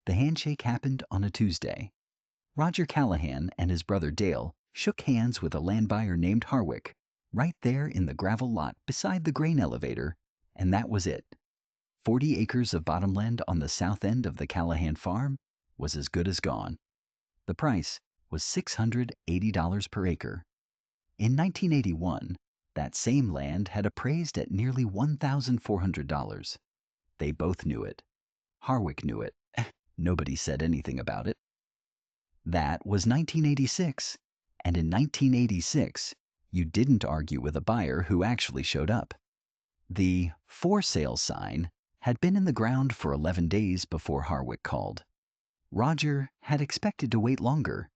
The handshake happened on a Tuesday. Roger Callahan and his brother Dale shook hands with a land buyer named Harwick right there in the gravel lot beside the grain elevator, and that was it. 40 acres of bottomland on the south end of the Callahan farm was as good as gone. The price was $680 per acre. In 1981, that same land had appraised at nearly $1,400. They both knew it. Harwick knew it. Nobody said anything about it. That was 1986, and in 1986, you didn't argue with a buyer who actually showed up. The "for sale" sign had been in the ground for 11 days before Harwick called. Roger had expected to wait longer.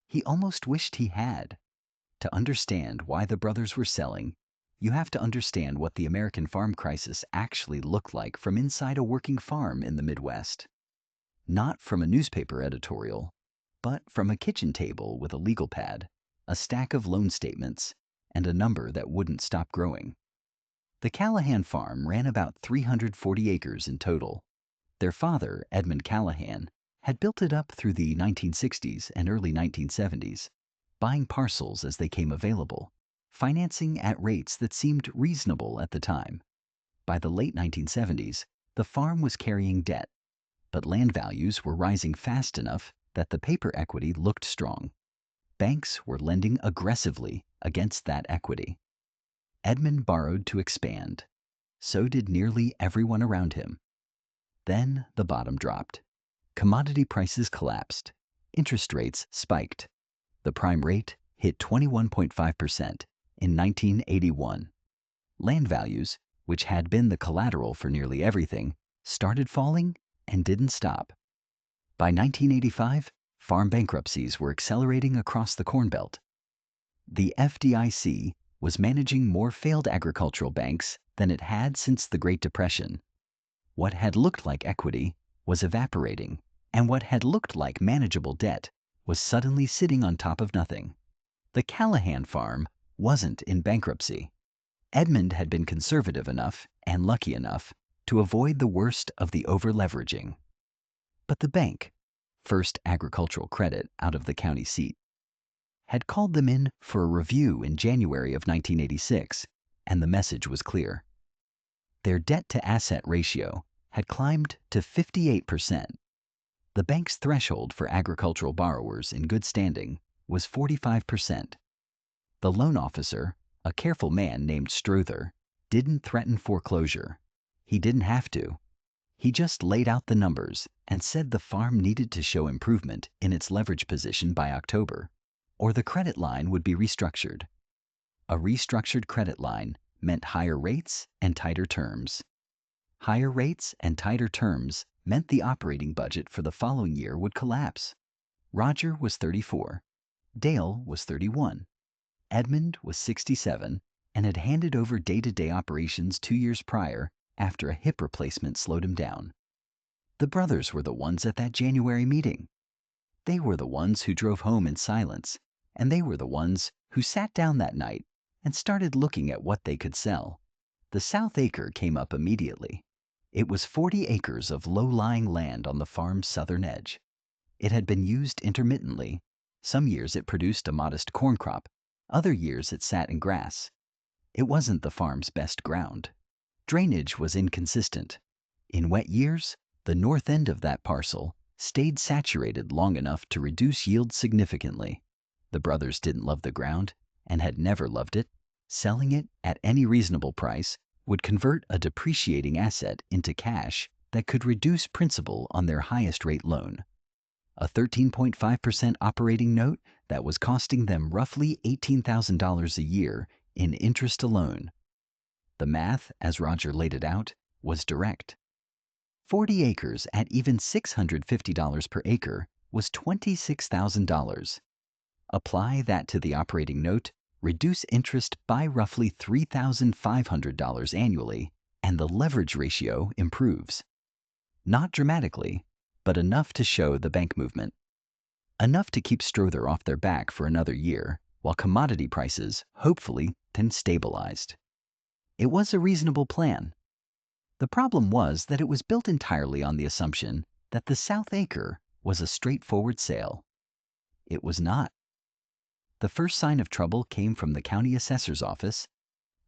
He almost wished he had. To understand why the brothers were selling, you have to understand what the American farm crisis actually looked like from inside a working farm in the Midwest. Not from a newspaper editorial, but from a kitchen table with a legal pad, a stack of loan statements, and a number that wouldn't stop growing. The Callahan farm ran about 340 acres in total. Their father, Edmund Callahan, had built it up through the 1960s and early 1970s, buying parcels as they came available, financing at rates that seemed reasonable at the time. By the late 1970s, the farm was carrying debt, but land values were rising fast enough that the paper equity looked strong. Banks were lending aggressively against that equity. Edmund borrowed to expand. So did nearly everyone around him. Then the bottom dropped. Commodity prices collapsed. Interest rates spiked. The prime rate hit 21.5% in 1981. Land values, which had been the collateral for nearly everything, started falling and didn't stop. By 1985, farm bankruptcies were accelerating across the Corn Belt. The FDIC was managing more failed agricultural banks than it had since the Great Depression. What had looked like equity was evaporating, and what had looked like manageable debt was suddenly sitting on top of nothing. The Callahan farm wasn't in bankruptcy. Edmund had been conservative enough and lucky enough to avoid the worst of the over-leveraging. But the bank, First Agricultural Credit out of the county seat, had called them in for a review in January of 1986, and the message was clear. Their debt-to-asset ratio had climbed to 58%. The bank's threshold for agricultural borrowers in good standing was 45%. The loan officer, a careful man named Strother, didn't threaten foreclosure. He didn't have to. He just laid out the numbers and said the farm needed to show improvement in its leverage position by October, or the credit line would be restructured. A restructured credit line meant higher rates and tighter terms. Higher rates and tighter terms meant the operating budget for the following year would collapse. Roger was 34. Dale was 31. Edmund was 67 and had handed over day-to-day operations 2 years prior after a hip replacement slowed him down. The brothers were the ones at that January meeting. They were the ones who drove home in silence, and they were the ones who sat down that night and started looking at what they could sell. The South Acre came up immediately. It was 40 acres of low-lying land on the farm's southern edge. It had been used intermittently. Some years it produced a modest corn crop. Other years it sat in grass. It wasn't the farm's best ground. Drainage was inconsistent. In wet years, the north end of that parcel stayed saturated long enough to reduce yield significantly. The brothers didn't love the ground and had never loved it. Selling it at any reasonable price would convert a depreciating asset into cash that could reduce principal on their highest rate loan. A 13.5% operating note that was costing them roughly $18,000 a year in interest alone. The math, as Roger laid it out, was direct. 40 acres at even $650 per acre was $26,000. Apply that to the operating note, reduce interest by roughly $3,500 annually, and the leverage ratio improves. Not dramatically, but enough to show the bank movement. Enough to keep Strother off their back for another year, while commodity prices, hopefully, then stabilized. It was a reasonable plan. The problem was that it was built entirely on the assumption that the South Acre was a straightforward sale. It was not. The first sign of trouble came from the county assessor's office,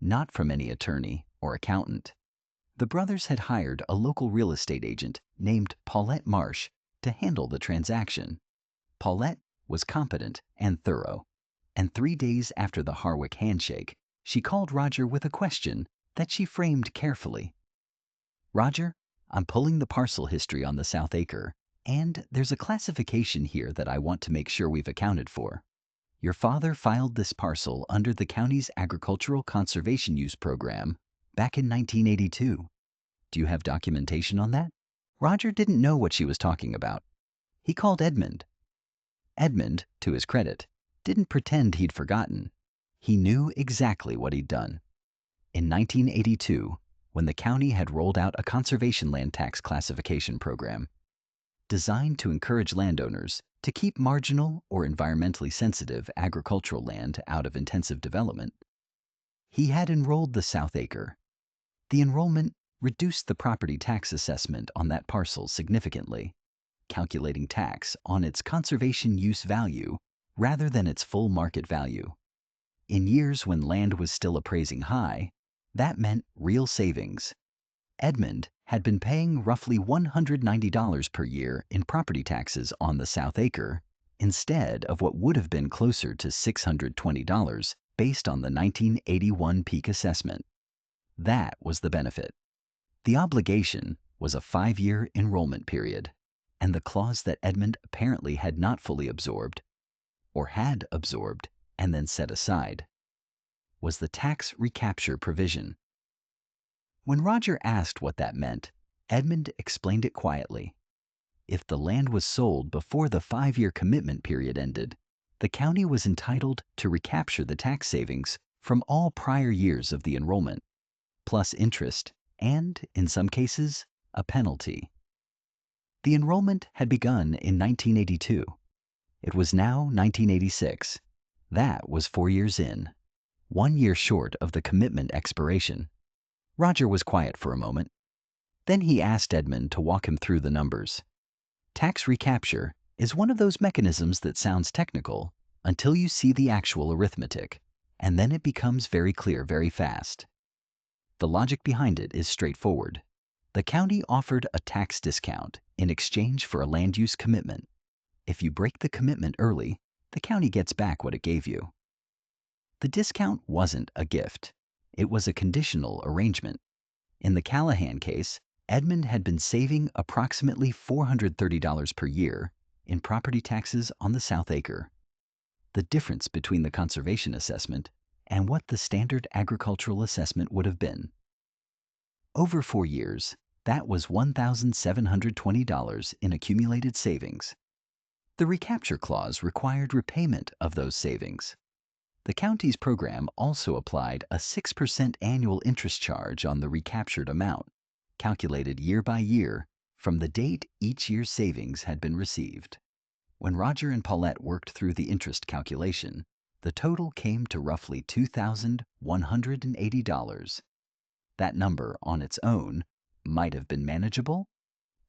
not from any attorney or accountant. The brothers had hired a local real estate agent named Paulette Marsh to handle the transaction. Paulette was competent and thorough, and 3 days after the Harwick handshake, she called Roger with a question that she framed carefully. "Roger, I'm pulling the parcel history on the South Acre, and there's a classification here that I want to make sure we've accounted for. Your father filed this parcel under the county's agricultural conservation use program back in 1982. Do you have documentation on that?" Roger didn't know what she was talking about. He called Edmund. Edmund, to his credit, didn't pretend he'd forgotten. He knew exactly what he'd done. In 1982, when the county had rolled out a conservation land tax classification program designed to encourage landowners to keep marginal or environmentally sensitive agricultural land out of intensive development, he had enrolled the South Acre. The enrollment reduced the property tax assessment on that parcel significantly, calculating tax on its conservation use value rather than its full market value. In years when land was still appraising high, that meant real savings. Edmund had been paying roughly $190 per year in property taxes on the South Acre instead of what would have been closer to $620 based on the 1981 peak assessment. That was the benefit. The obligation was a 5-year enrollment period, and the clause that Edmund apparently had not fully absorbed, or had absorbed and then set aside, was the tax recapture provision. When Roger asked what that meant, Edmund explained it quietly. If the land was sold before the 5-year commitment period ended, the county was entitled to recapture the tax savings from all prior years of the enrollment, plus interest and, in some cases, a penalty. The enrollment had begun in 1982. It was now 1986. That was 4 years in, 1 year short of the commitment expiration. Roger was quiet for a moment. Then he asked Edmund to walk him through the numbers. Tax recapture is one of those mechanisms that sounds technical until you see the actual arithmetic, and then it becomes very clear very fast. The logic behind it is straightforward. The county offered a tax discount in exchange for a land use commitment. If you break the commitment early, the county gets back what it gave you. The discount wasn't a gift. It was a conditional arrangement. In the Callahan case, Edmund had been saving approximately $430 per year in property taxes on the South Acre. The difference between the conservation assessment and what the standard agricultural assessment would have been. Over 4 years, that was $1,720 in accumulated savings. The recapture clause required repayment of those savings. The county's program also applied a 6% annual interest charge on the recaptured amount, calculated year by year from the date each year's savings had been received. When Roger and Paulette worked through the interest calculation, the total came to roughly $2,180. That number on its own might have been manageable,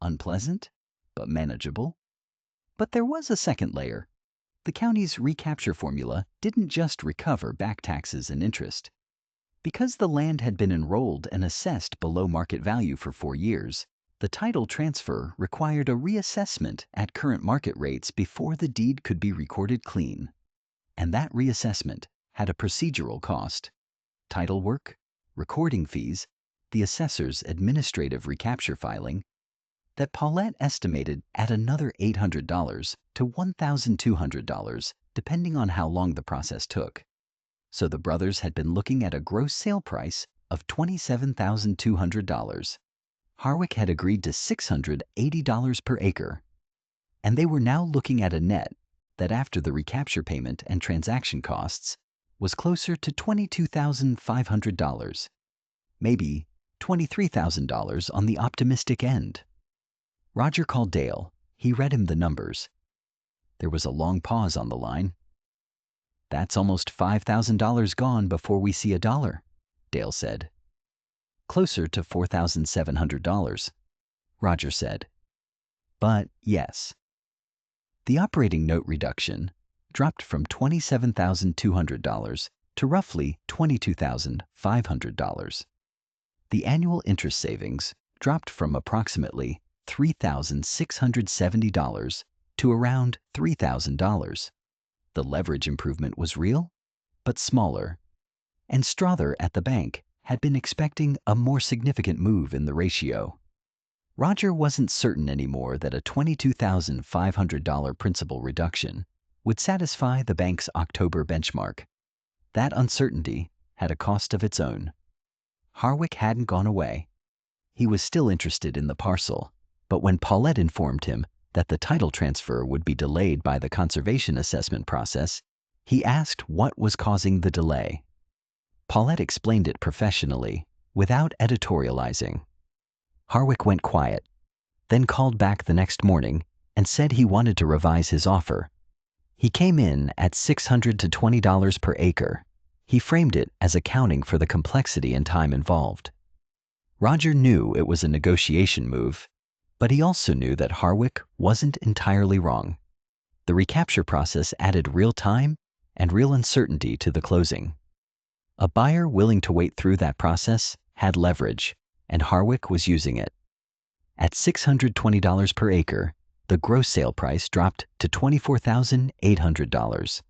unpleasant, but manageable. But there was a second layer. The county's recapture formula didn't just recover back taxes and interest. Because the land had been enrolled and assessed below market value for 4 years, the title transfer required a reassessment at current market rates before the deed could be recorded clean. And that reassessment had a procedural cost: title work, recording fees, the assessor's administrative recapture filing, that Paulette estimated at another $800 to $1,200, depending on how long the process took. So the brothers had been looking at a gross sale price of $27,200. Harwick had agreed to $680 per acre, and they were now looking at a net that, after the recapture payment and transaction costs, was closer to $22,500, maybe $23,000 on the optimistic end. Roger called Dale. He read him the numbers. There was a long pause on the line. "That's almost $5,000 gone before we see a dollar," Dale said. "Closer to $4,700, Roger said. But yes, the operating note reduction dropped from $27,200 to roughly $22,500. The annual interest savings dropped from approximately $3,670 to around $3,000. The leverage improvement was real, but smaller, and Strother at the bank had been expecting a more significant move in the ratio. Roger wasn't certain anymore that a $22,500 principal reduction would satisfy the bank's October benchmark. That uncertainty had a cost of its own. Harwick hadn't gone away. He was still interested in the parcel, but when Paulette informed him that the title transfer would be delayed by the conservation assessment process, he asked what was causing the delay. Paulette explained it professionally, without editorializing. Harwick went quiet, then called back the next morning and said he wanted to revise his offer. He came in at $620 per acre. He framed it as accounting for the complexity and time involved. Roger knew it was a negotiation move, but he also knew that Harwick wasn't entirely wrong. The recapture process added real time and real uncertainty to the closing. A buyer willing to wait through that process had leverage, and Harwick was using it. At $620 per acre, the gross sale price dropped to $24,800.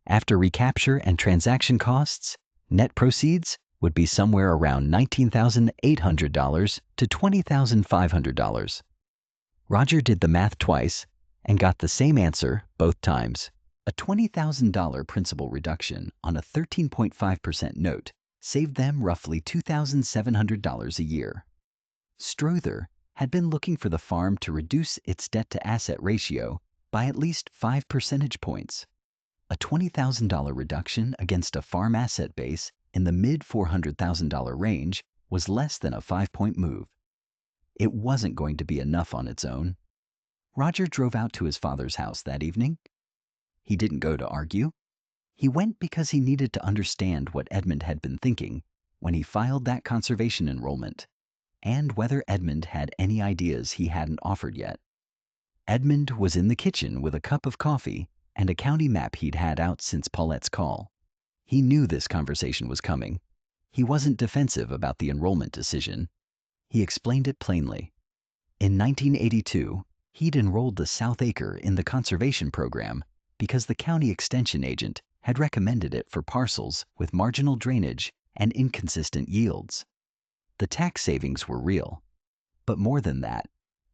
After recapture and transaction costs, net proceeds would be somewhere around $19,800 to $20,500. Roger did the math twice and got the same answer both times. A $20,000 principal reduction on a 13.5% note saved them roughly $2,700 a year. Strother had been looking for the farm to reduce its debt-to-asset ratio by at least 5 percentage points. A $20,000 reduction against a farm asset base in the mid-$400,000 range was less than a 5-point move. It wasn't going to be enough on its own. Roger drove out to his father's house that evening. He didn't go to argue. He went because he needed to understand what Edmund had been thinking when he filed that conservation enrollment, and whether Edmund had any ideas he hadn't offered yet. Edmund was in the kitchen with a cup of coffee and a county map he'd had out since Paulette's call. He knew this conversation was coming. He wasn't defensive about the enrollment decision. He explained it plainly. In 1982, he'd enrolled the South Acre in the conservation program because the county extension agent had recommended it for parcels with marginal drainage and inconsistent yields. The tax savings were real. But more than that,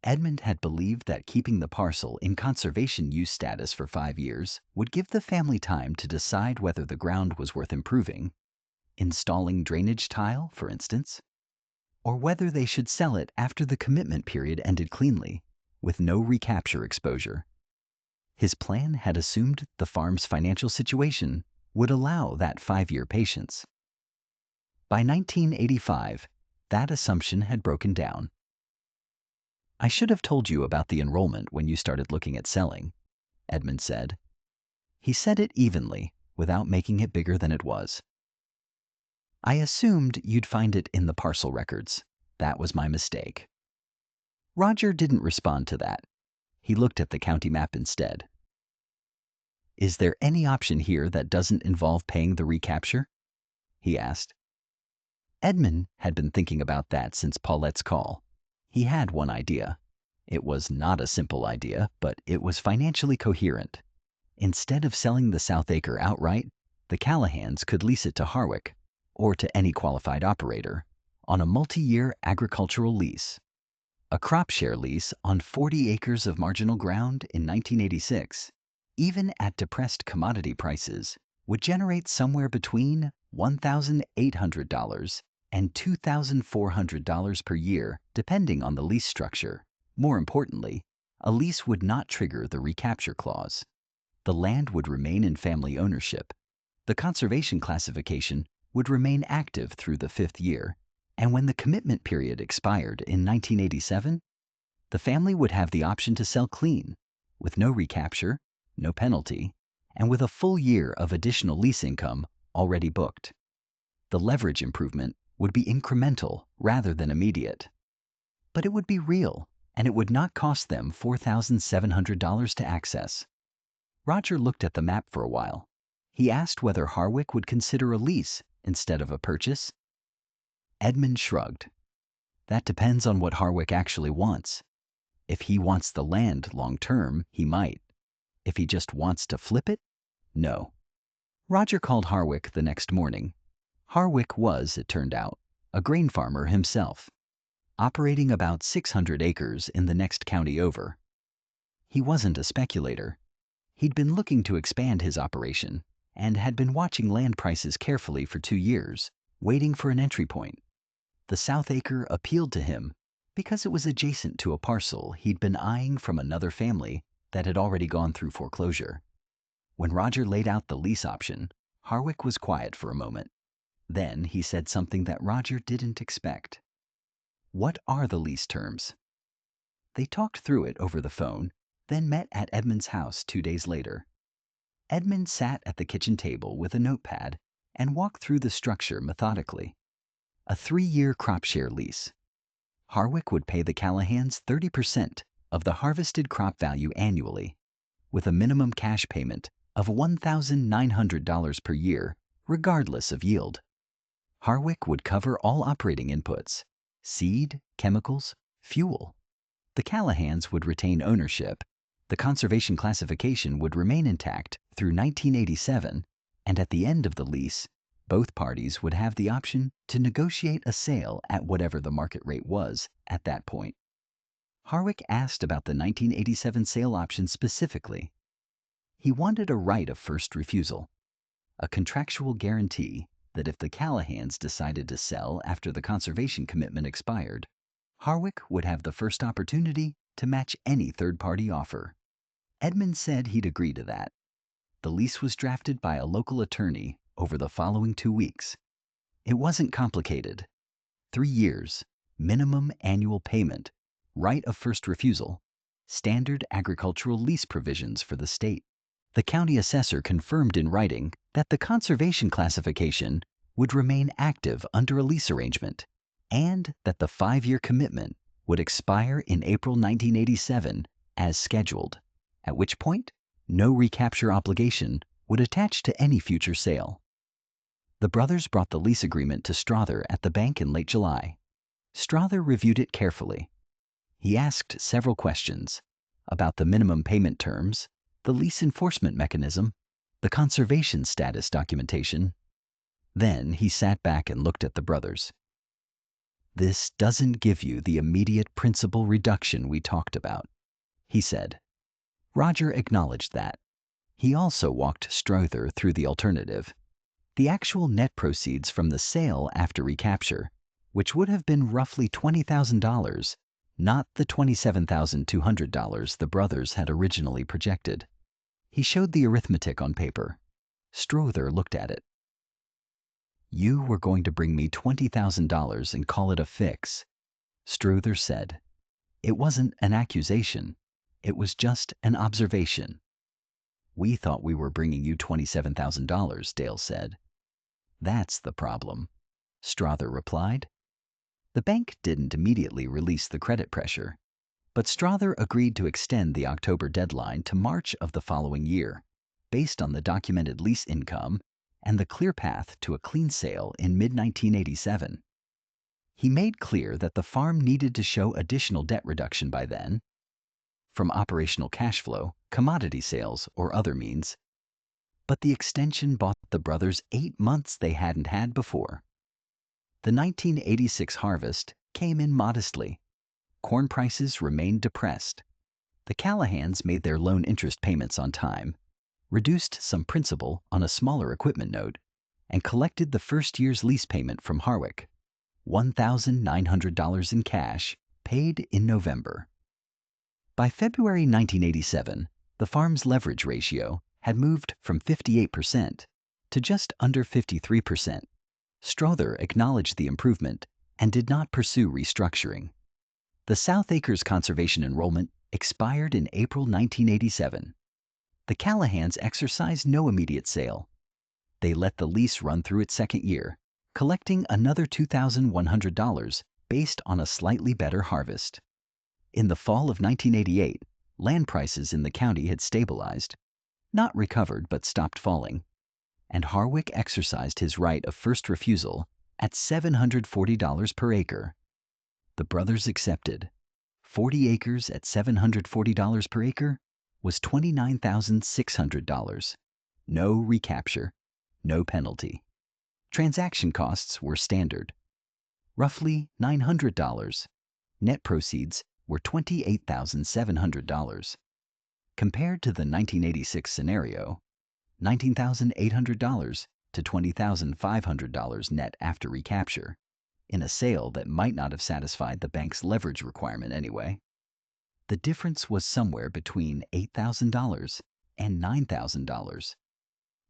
Edmund had believed that keeping the parcel in conservation use status for 5 years would give the family time to decide whether the ground was worth improving, installing drainage tile, for instance, or whether they should sell it after the commitment period ended cleanly, with no recapture exposure. His plan had assumed the farm's financial situation would allow that 5-year patience. By 1985, that assumption had broken down. "I should have told you about the enrollment when you started looking at selling," Edmund said. He said it evenly, without making it bigger than it was. "I assumed you'd find it in the parcel records. That was my mistake." Roger didn't respond to that. He looked at the county map instead. "Is there any option here that doesn't involve paying the recapture?" he asked. Edmund had been thinking about that since Paulette's call. He had one idea. It was not a simple idea, but it was financially coherent. Instead of selling the South Acre outright, the Callahans could lease it to Harwick, or to any qualified operator, on a multi-year agricultural lease. A crop share lease on 40 acres of marginal ground in 1986, even at depressed commodity prices, would generate somewhere between $1,800 and $2,400 per year, depending on the lease structure. More importantly, a lease would not trigger the recapture clause. The land would remain in family ownership. The conservation classification would remain active through the 5th year, and when the commitment period expired in 1987, the family would have the option to sell clean, with no recapture, no penalty, and with a full year of additional lease income already booked. The leverage improvement would be incremental rather than immediate. But it would be real, and it would not cost them $4,700 to access. Roger looked at the map for a while. He asked whether Harwick would consider a lease instead of a purchase. Edmund shrugged. That depends on what Harwick actually wants. If he wants the land long term, he might. If he just wants to flip it, no. Roger called Harwick the next morning. Harwick was, it turned out, a grain farmer himself, operating about 600 acres in the next county over. He wasn't a speculator. He'd been looking to expand his operation and had been watching land prices carefully for 2 years, waiting for an entry point. The South Acre appealed to him because it was adjacent to a parcel he'd been eyeing from another family that had already gone through foreclosure. When Roger laid out the lease option, Harwick was quiet for a moment. Then he said something that Roger didn't expect. "What are the lease terms?" They talked through it over the phone, then met at Edmund's house 2 days later. Edmund sat at the kitchen table with a notepad and walked through the structure methodically. A 3-year crop share lease. Harwick would pay the Callahans 30% of the harvested crop value annually, with a minimum cash payment of $1,900 per year, regardless of yield. Harwick would cover all operating inputs: seed, chemicals, fuel. The Callahans would retain ownership. The conservation classification would remain intact through 1987, and at the end of the lease, both parties would have the option to negotiate a sale at whatever the market rate was at that point. Harwick asked about the 1987 sale option specifically. He wanted a right of first refusal, a contractual guarantee that if the Callahans decided to sell after the conservation commitment expired, Harwick would have the first opportunity to match any third-party offer. Edmund said he'd agree to that. The lease was drafted by a local attorney over the following 2 weeks. It wasn't complicated. 3 years, minimum annual payment, right of first refusal, standard agricultural lease provisions for the state. The county assessor confirmed in writing that the conservation classification would remain active under a lease arrangement, and that the 5-year commitment would expire in April 1987 as scheduled, at which point no recapture obligation would attach to any future sale. The brothers brought the lease agreement to Strother at the bank in late July. Strother reviewed it carefully. He asked several questions about the minimum payment terms, the lease enforcement mechanism, the conservation status documentation. Then he sat back and looked at the brothers. "This doesn't give you the immediate principal reduction we talked about," he said. Roger acknowledged that. He also walked Strother through the alternative. The actual net proceeds from the sale after recapture, which would have been roughly $20,000, not the $27,200 the brothers had originally projected. He showed the arithmetic on paper. Strother looked at it. "You were going to bring me $20,000 and call it a fix," Strother said. "It wasn't an accusation. It was just an observation." "We thought we were bringing you $27,000, Dale said. "That's the problem," Strother replied. The bank didn't immediately release the credit pressure, but Strother agreed to extend the October deadline to March of the following year, based on the documented lease income and the clear path to a clean sale in mid-1987. He made clear that the farm needed to show additional debt reduction by then, from operational cash flow, commodity sales, or other means. But the extension bought the brothers 8 months they hadn't had before. The 1986 harvest came in modestly. Corn prices remained depressed. The Callahans made their loan interest payments on time, reduced some principal on a smaller equipment note, and collected the first year's lease payment from Harwick, $1,900 in cash, paid in November. By February 1987, the farm's leverage ratio had moved from 58% to just under 53%. Strother acknowledged the improvement and did not pursue restructuring. The South Acres conservation enrollment expired in April 1987. The Callahans exercised no immediate sale. They let the lease run through its second year, collecting another $2,100 based on a slightly better harvest. In the fall of 1988, land prices in the county had stabilized, not recovered but stopped falling, and Harwick exercised his right of first refusal at $740 per acre. The brothers accepted. 40 acres at $740 per acre was $29,600. No recapture, no penalty. Transaction costs were standard. Roughly $900. Net proceeds were $28,700. Compared to the 1986 scenario, $19,800 to $20,500 net after recapture, in a sale that might not have satisfied the bank's leverage requirement anyway. The difference was somewhere between $8,000 and $9,000,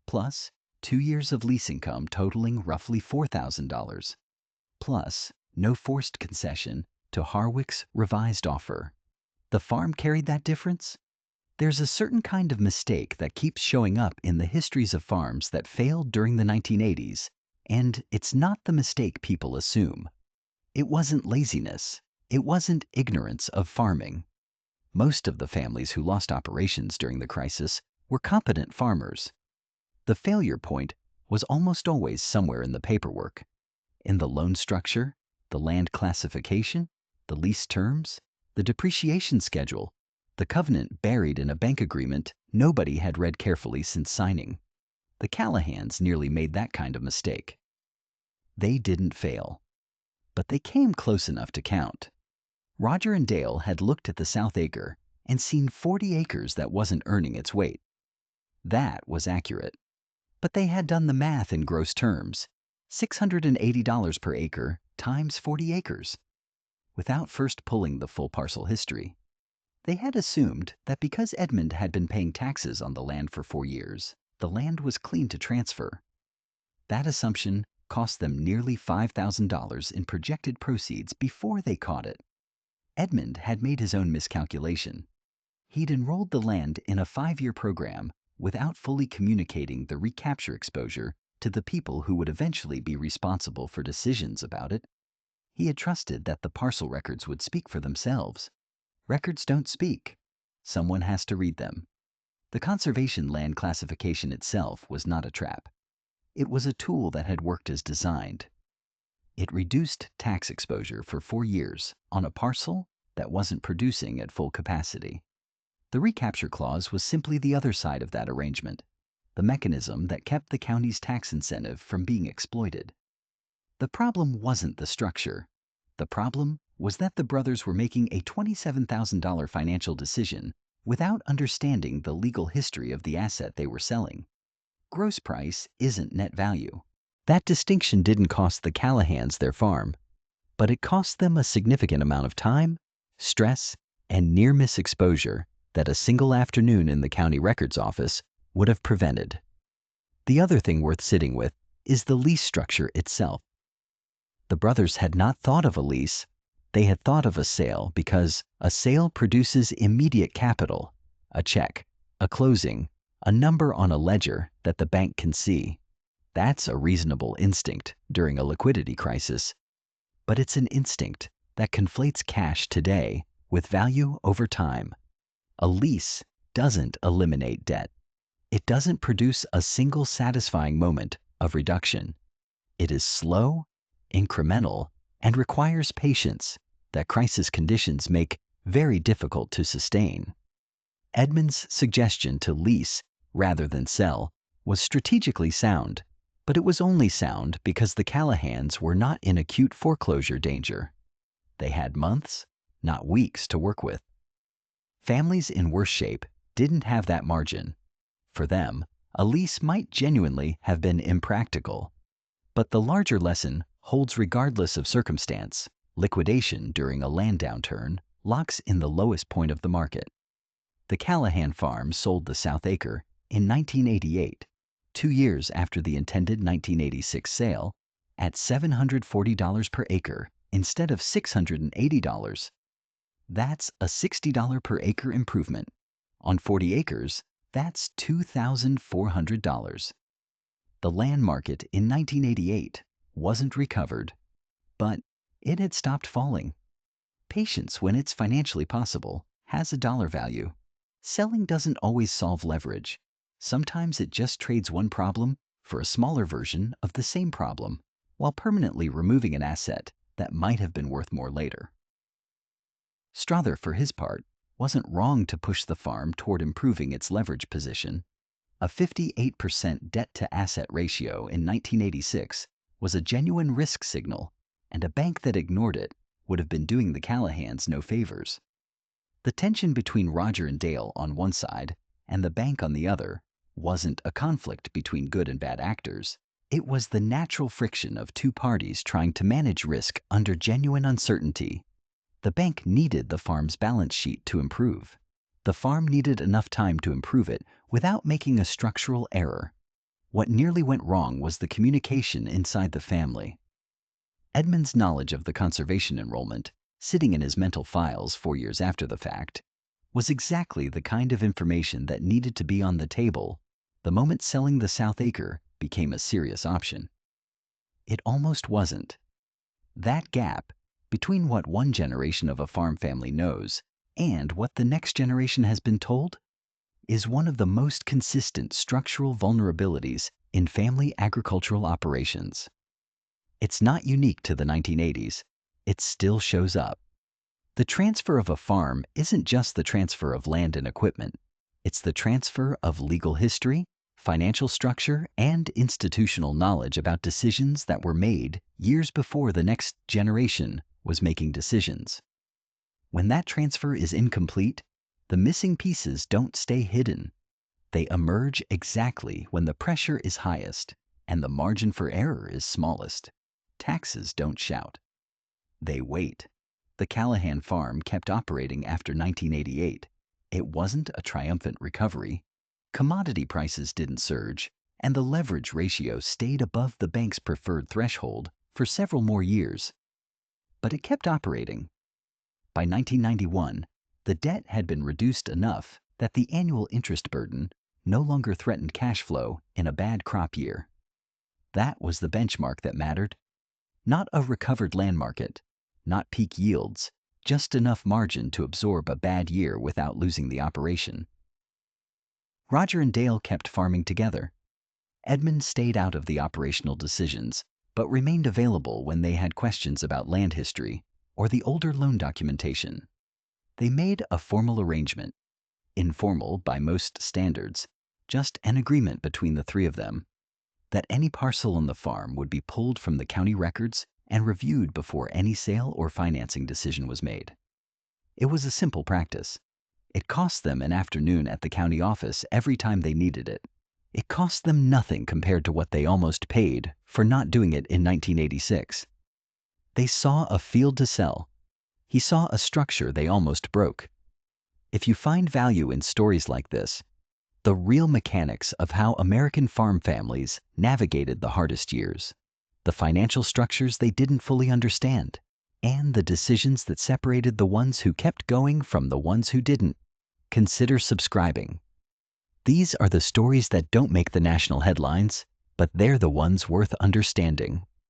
plus 2 years of lease income totaling roughly $4,000, plus no forced concession to Harwick's revised offer. The farm carried that difference? There's a certain kind of mistake that keeps showing up in the histories of farms that failed during the 1980s, and it's not the mistake people assume. It wasn't laziness. It wasn't ignorance of farming. Most of the families who lost operations during the crisis were competent farmers. The failure point was almost always somewhere in the paperwork, in the loan structure, the land classification, the lease terms, the depreciation schedule, the covenant buried in a bank agreement nobody had read carefully since signing. The Callahans nearly made that kind of mistake. They didn't fail, but they came close enough to count. Roger and Dale had looked at the South Acre and seen 40 acres that wasn't earning its weight. That was accurate. But they had done the math in gross terms. $680 per acre times 40 acres. Without first pulling the full parcel history, they had assumed that because Edmund had been paying taxes on the land for 4 years, the land was clean to transfer. That assumption cost them nearly $5,000 in projected proceeds before they caught it. Edmund had made his own miscalculation. He'd enrolled the land in a 5-year program without fully communicating the recapture exposure to the people who would eventually be responsible for decisions about it. He had trusted that the parcel records would speak for themselves. Records don't speak. Someone has to read them. The conservation land classification itself was not a trap. It was a tool that had worked as designed. It reduced tax exposure for 4 years on a parcel that wasn't producing at full capacity. The recapture clause was simply the other side of that arrangement, the mechanism that kept the county's tax incentive from being exploited. The problem wasn't the structure. The problem was that the brothers were making a $27,000 financial decision without understanding the legal history of the asset they were selling. Gross price isn't net value. That distinction didn't cost the Callahans their farm, but it cost them a significant amount of time, stress, and near-miss exposure that a single afternoon in the county records office would have prevented. The other thing worth sitting with is the lease structure itself. The brothers had not thought of a lease. They had thought of a sale because a sale produces immediate capital, a check, a closing, a number on a ledger that the bank can see. That's a reasonable instinct during a liquidity crisis. But it's an instinct that conflates cash today with value over time. A lease doesn't eliminate debt. It doesn't produce a single satisfying moment of reduction. It is slow, incremental, and requires patience that crisis conditions make very difficult to sustain. Edmund's suggestion to lease rather than sell was strategically sound, but it was only sound because the Callahans were not in acute foreclosure danger. They had months, not weeks, to work with. Families in worse shape didn't have that margin. For them, a lease might genuinely have been impractical. But the larger lesson holds regardless of circumstance. Liquidation during a land downturn locks in the lowest point of the market. The Callahan farm sold the South Acre in 1988, 2 years after the intended 1986 sale, at $740 per acre instead of $680. That's a $60 per acre improvement. On 40 acres, that's $2,400. The land market in 1988 wasn't recovered, but it had stopped falling. Patience, when it's financially possible, has a dollar value. Selling doesn't always solve leverage. Sometimes it just trades one problem for a smaller version of the same problem, while permanently removing an asset that might have been worth more later. Strother, for his part, wasn't wrong to push the farm toward improving its leverage position. A 58% debt-to-asset ratio in 1986 was a genuine risk signal, and a bank that ignored it would have been doing the Callahans no favors. The tension between Roger and Dale on one side and the bank on the other wasn't a conflict between good and bad actors. It was the natural friction of two parties trying to manage risk under genuine uncertainty. The bank needed the farm's balance sheet to improve. The farm needed enough time to improve it without making a structural error. What nearly went wrong was the communication inside the family. Edmund's knowledge of the conservation enrollment, sitting in his mental files 4 years after the fact, was exactly the kind of information that needed to be on the table the moment selling the South Acre became a serious option. It almost wasn't. That gap between what one generation of a farm family knows and what the next generation has been told is one of the most consistent structural vulnerabilities in family agricultural operations. It's not unique to the 1980s. It still shows up. The transfer of a farm isn't just the transfer of land and equipment. It's the transfer of legal history, financial structure, and institutional knowledge about decisions that were made years before the next generation was making decisions. When that transfer is incomplete, the missing pieces don't stay hidden. They emerge exactly when the pressure is highest and the margin for error is smallest. Taxes don't shout. They wait. The Callahan farm kept operating after 1988. It wasn't a triumphant recovery. Commodity prices didn't surge, and the leverage ratio stayed above the bank's preferred threshold for several more years. But it kept operating. By 1991, the debt had been reduced enough that the annual interest burden no longer threatened cash flow in a bad crop year. That was the benchmark that mattered. Not a recovered land market, not peak yields, just enough margin to absorb a bad year without losing the operation. Roger and Dale kept farming together. Edmund stayed out of the operational decisions, but remained available when they had questions about land history or the older loan documentation. They made a formal arrangement, informal by most standards, just an agreement between the three of them, that any parcel on the farm would be pulled from the county records and reviewed before any sale or financing decision was made. It was a simple practice. It cost them an afternoon at the county office every time they needed it. It cost them nothing compared to what they almost paid for not doing it in 1986. They saw a field to sell. He saw a structure they almost broke. If you find value in stories like this, the real mechanics of how American farm families navigated the hardest years, the financial structures they didn't fully understand, and the decisions that separated the ones who kept going from the ones who didn't, consider subscribing. These are the stories that don't make the national headlines, but they're the ones worth understanding.